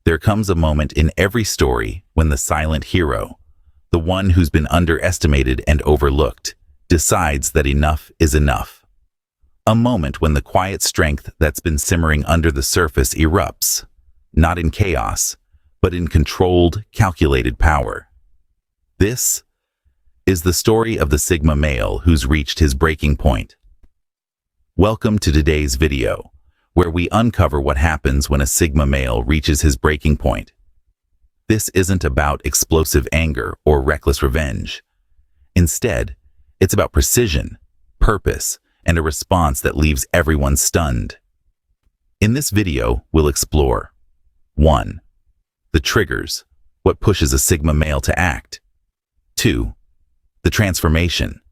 There comes a moment in every story when the silent hero, the one who's been underestimated and overlooked, decides that enough is enough. A moment when the quiet strength that's been simmering under the surface erupts, not in chaos, but in controlled, calculated power. This is the story of the Sigma male who's reached his breaking point. Welcome to today's video, where we uncover what happens when a Sigma male reaches his breaking point. This isn't about explosive anger or reckless revenge. Instead, it's about precision, purpose, and a response that leaves everyone stunned. In this video, we'll explore 1. The triggers, what pushes a Sigma male to act. 2. The transformation,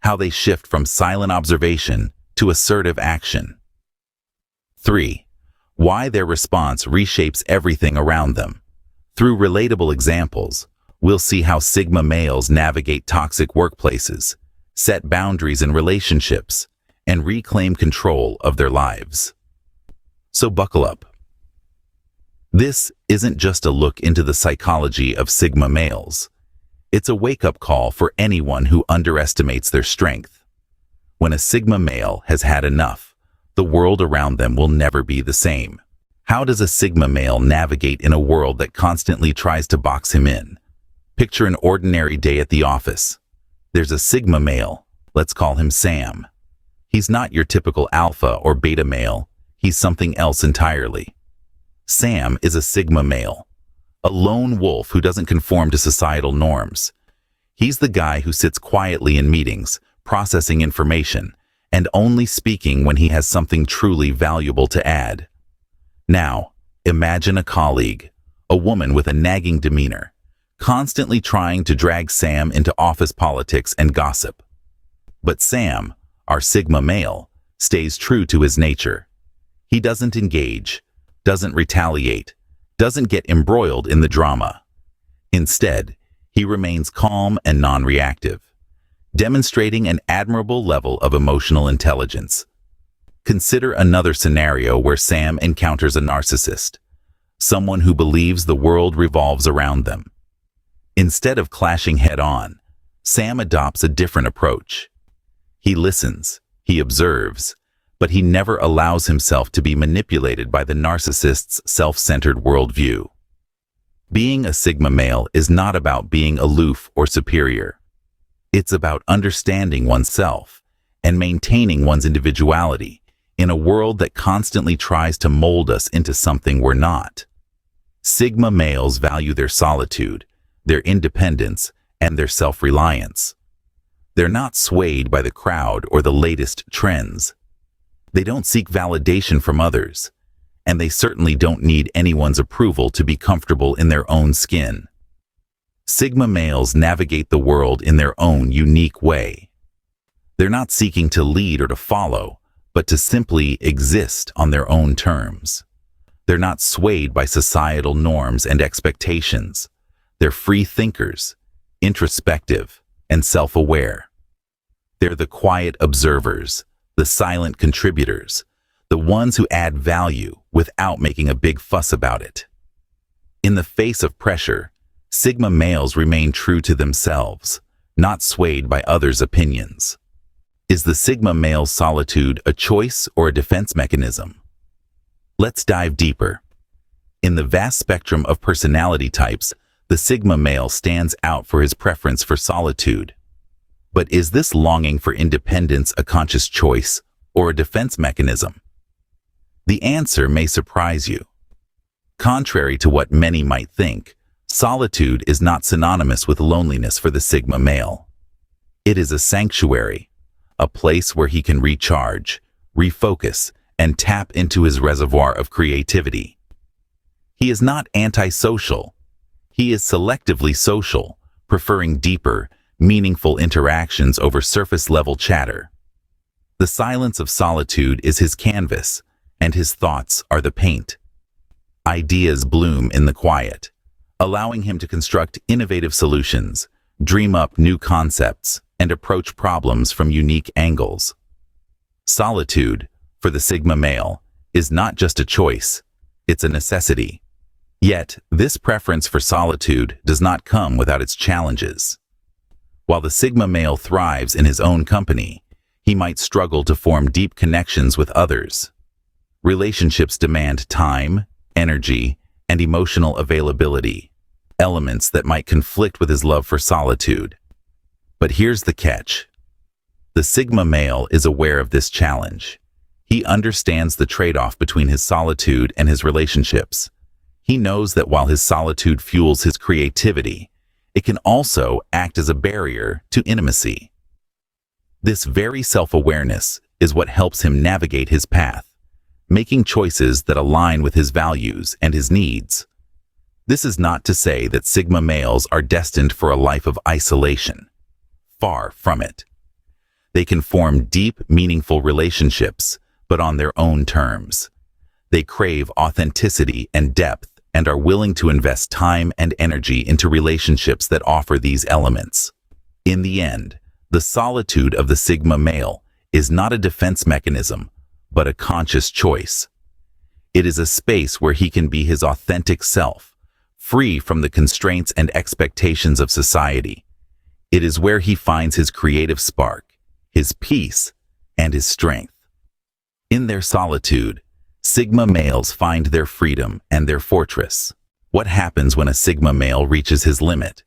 how they shift from silent observation to assertive action. 3. Why their response reshapes everything around them. Through relatable examples, we'll see how Sigma males navigate toxic workplaces, set boundaries in relationships, and reclaim control of their lives. So buckle up. This isn't just a look into the psychology of Sigma males. It's a wake-up call for anyone who underestimates their strength. When a Sigma male has had enough, the world around them will never be the same. How does a Sigma male navigate in a world that constantly tries to box him in? Picture an ordinary day at the office. There's a Sigma male, let's call him Sam. He's not your typical alpha or beta male, he's something else entirely. Sam is a Sigma male, a lone wolf who doesn't conform to societal norms. He's the guy who sits quietly in meetings, processing information, and only speaking when he has something truly valuable to add. Now, imagine a colleague, a woman with a nagging demeanor, constantly trying to drag Sam into office politics and gossip. But Sam, our Sigma male, stays true to his nature. He doesn't engage, doesn't retaliate, doesn't get embroiled in the drama. Instead, he remains calm and non-reactive, demonstrating an admirable level of emotional intelligence. Consider another scenario where Sam encounters a narcissist, someone who believes the world revolves around them. Instead of clashing head-on, Sam adopts a different approach. He listens, he observes, but he never allows himself to be manipulated by the narcissist's self-centered worldview. Being a Sigma male is not about being aloof or superior. It's about understanding oneself and maintaining one's individuality in a world that constantly tries to mold us into something we're not. Sigma males value their solitude, their independence, and their self-reliance. They're not swayed by the crowd or the latest trends. They don't seek validation from others, and they certainly don't need anyone's approval to be comfortable in their own skin. Sigma males navigate the world in their own unique way. They're not seeking to lead or to follow, but to simply exist on their own terms. They're not swayed by societal norms and expectations. They're free thinkers, introspective, and self-aware. They're the quiet observers, the silent contributors, the ones who add value without making a big fuss about it. In the face of pressure, Sigma males remain true to themselves, not swayed by others' opinions. Is the Sigma male's solitude a choice or a defense mechanism? Let's dive deeper. In the vast spectrum of personality types, the Sigma male stands out for his preference for solitude. But is this longing for independence a conscious choice or a defense mechanism? The answer may surprise you. Contrary to what many might think, solitude is not synonymous with loneliness for the Sigma male. It is a sanctuary, a place where he can recharge, refocus, and tap into his reservoir of creativity. He is not antisocial. He is selectively social, preferring deeper, meaningful interactions over surface-level chatter. The silence of solitude is his canvas, and his thoughts are the paint. Ideas bloom in the quiet, allowing him to construct innovative solutions, dream up new concepts, and approach problems from unique angles. Solitude, for the Sigma male, is not just a choice, it's a necessity. Yet, this preference for solitude does not come without its challenges. While the Sigma male thrives in his own company, he might struggle to form deep connections with others. Relationships demand time, energy, and emotional availability, elements that might conflict with his love for solitude. But here's the catch. The Sigma male is aware of this challenge. He understands the trade-off between his solitude and his relationships. He knows that while his solitude fuels his creativity, it can also act as a barrier to intimacy. This very self-awareness is what helps him navigate his path, making choices that align with his values and his needs. This is not to say that Sigma males are destined for a life of isolation. Far from it. They can form deep, meaningful relationships, but on their own terms. They crave authenticity and depth and are willing to invest time and energy into relationships that offer these elements. In the end, the solitude of the Sigma male is not a defense mechanism, but a conscious choice. It is a space where he can be his authentic self, free from the constraints and expectations of society. It is where he finds his creative spark, his peace, and his strength. In their solitude, Sigma males find their freedom and their fortress. What happens when a Sigma male reaches his limit?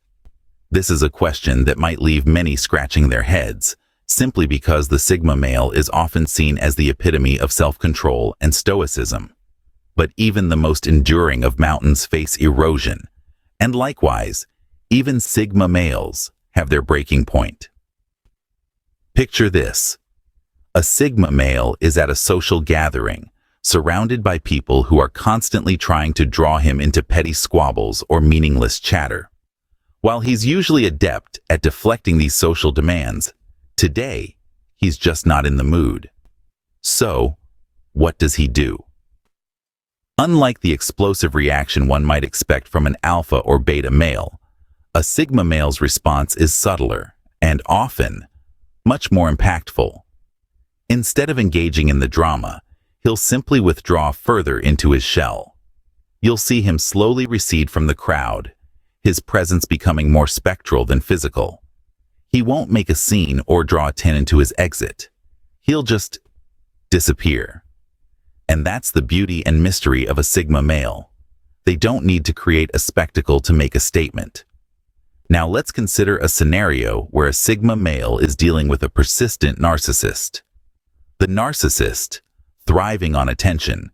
This is a question that might leave many scratching their heads, simply because the Sigma male is often seen as the epitome of self-control and stoicism. But even the most enduring of mountains face erosion, and likewise, even Sigma males have their breaking point. Picture this. A Sigma male is at a social gathering, surrounded by people who are constantly trying to draw him into petty squabbles or meaningless chatter. While he's usually adept at deflecting these social demands, today, he's just not in the mood. So, what does he do? Unlike the explosive reaction one might expect from an alpha or beta male, a Sigma male's response is subtler and often much more impactful. Instead of engaging in the drama, he'll simply withdraw further into his shell. You'll see him slowly recede from the crowd, his presence becoming more spectral than physical. He won't make a scene or draw attention to his exit. He'll just disappear. And that's the beauty and mystery of a Sigma male. They don't need to create a spectacle to make a statement. Now let's consider a scenario where a Sigma male is dealing with a persistent narcissist. The narcissist, thriving on attention,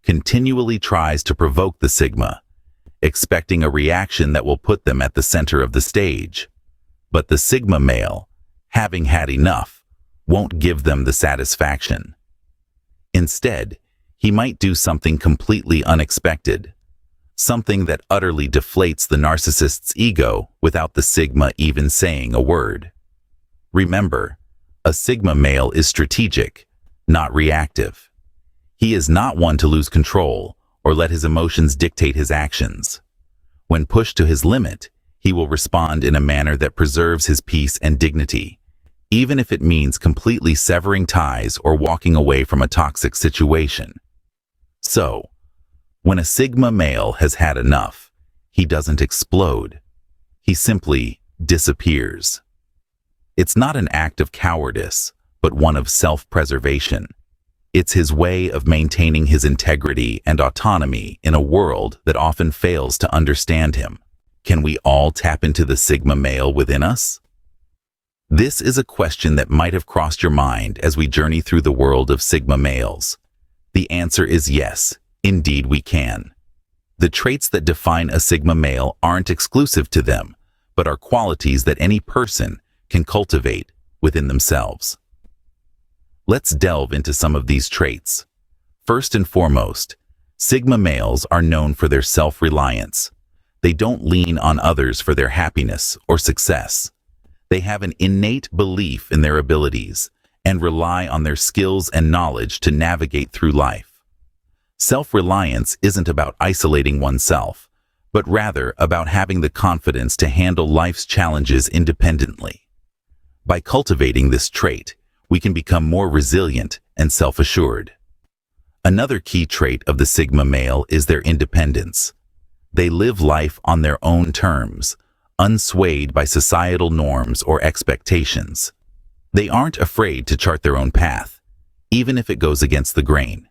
continually tries to provoke the Sigma, expecting a reaction that will put them at the center of the stage. But the Sigma male, having had enough, won't give them the satisfaction. Instead, he might do something completely unexpected, something that utterly deflates the narcissist's ego without the Sigma even saying a word. Remember, a Sigma male is strategic, not reactive. He is not one to lose control or let his emotions dictate his actions. When pushed to his limit, he will respond in a manner that preserves his peace and dignity, even if it means completely severing ties or walking away from a toxic situation. So, when a Sigma male has had enough, he doesn't explode. He simply disappears. It's not an act of cowardice, but one of self-preservation. It's his way of maintaining his integrity and autonomy in a world that often fails to understand him. Can we all tap into the Sigma male within us? This is a question that might have crossed your mind as we journey through the world of Sigma males. The answer is yes, indeed we can. The traits that define a Sigma male aren't exclusive to them, but are qualities that any person can cultivate within themselves. Let's delve into some of these traits. First and foremost, Sigma males are known for their self-reliance. They don't lean on others for their happiness or success. They have an innate belief in their abilities and rely on their skills and knowledge to navigate through life. Self-reliance isn't about isolating oneself, but rather about having the confidence to handle life's challenges independently. By cultivating this trait, we can become more resilient and self-assured. Another key trait of the Sigma male is their independence. They live life on their own terms, unswayed by societal norms or expectations. They aren't afraid to chart their own path, even if it goes against the grain.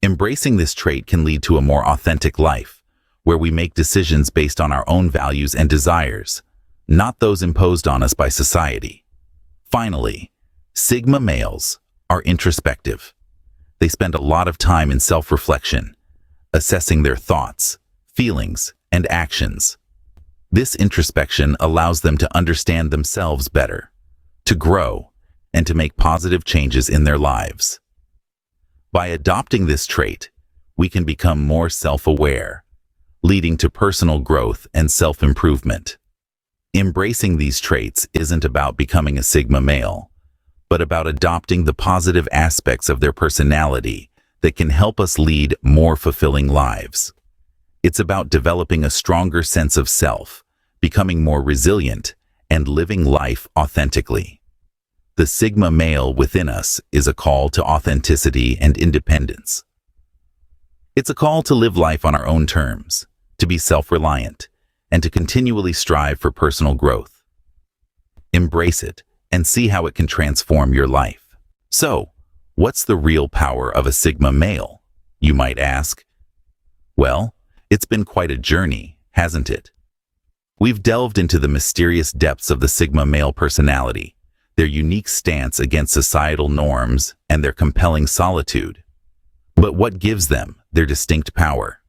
Embracing this trait can lead to a more authentic life, where we make decisions based on our own values and desires, not those imposed on us by society. Finally, Sigma males are introspective. They spend a lot of time in self-reflection, assessing their thoughts, feelings, and actions. This introspection allows them to understand themselves better, to grow, and to make positive changes in their lives. By adopting this trait, we can become more self-aware, leading to personal growth and self-improvement. Embracing these traits isn't about becoming a Sigma male, but about adopting the positive aspects of their personality that can help us lead more fulfilling lives. It's about developing a stronger sense of self, becoming more resilient, and living life authentically. The Sigma male within us is a call to authenticity and independence. It's a call to live life on our own terms, to be self-reliant, and to continually strive for personal growth. Embrace it and see how it can transform your life. So, what's the real power of a Sigma male, you might ask? Well, it's been quite a journey, hasn't it? We've delved into the mysterious depths of the Sigma male personality, their unique stance against societal norms, and their compelling solitude. But what gives them their distinct power?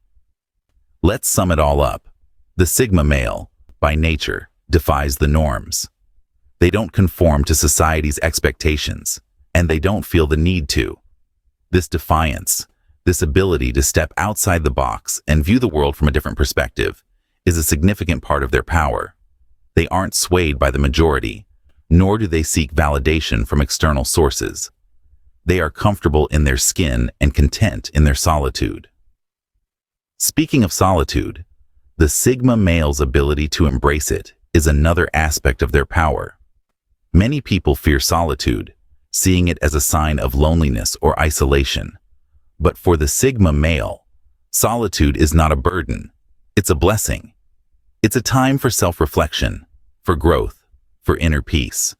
Let's sum it all up. The Sigma male, by nature, defies the norms. They don't conform to society's expectations, and they don't feel the need to. This defiance, this ability to step outside the box and view the world from a different perspective, is a significant part of their power. They aren't swayed by the majority, nor do they seek validation from external sources. They are comfortable in their skin and content in their solitude. Speaking of solitude, the Sigma male's ability to embrace it is another aspect of their power. Many people fear solitude, seeing it as a sign of loneliness or isolation. But for the Sigma male, solitude is not a burden, it's a blessing. It's a time for self-reflection, for growth, for inner peace.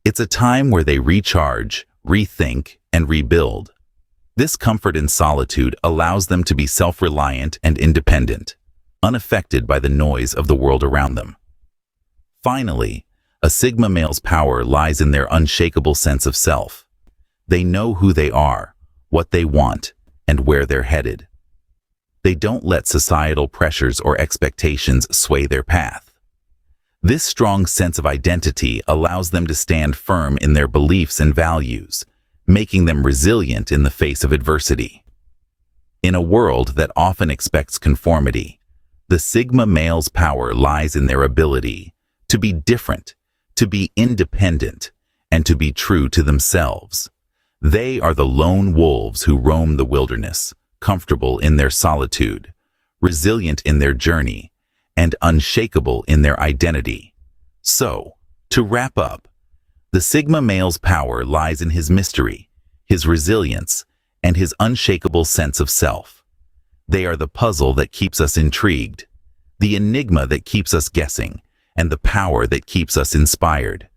It's a time where they recharge, rethink, and rebuild. This comfort in solitude allows them to be self-reliant and independent, unaffected by the noise of the world around them. Finally, a Sigma male's power lies in their unshakable sense of self. They know who they are, what they want, and where they're headed. They don't let societal pressures or expectations sway their path. This strong sense of identity allows them to stand firm in their beliefs and values, making them resilient in the face of adversity. In a world that often expects conformity, the Sigma male's power lies in their ability to be different, to be independent, and to be true to themselves. They are the lone wolves who roam the wilderness, comfortable in their solitude, resilient in their journey, and unshakable in their identity. So, to wrap up, the Sigma male's power lies in his mystery, his resilience, and his unshakable sense of self. They are the puzzle that keeps us intrigued, the enigma that keeps us guessing, and the power that keeps us inspired.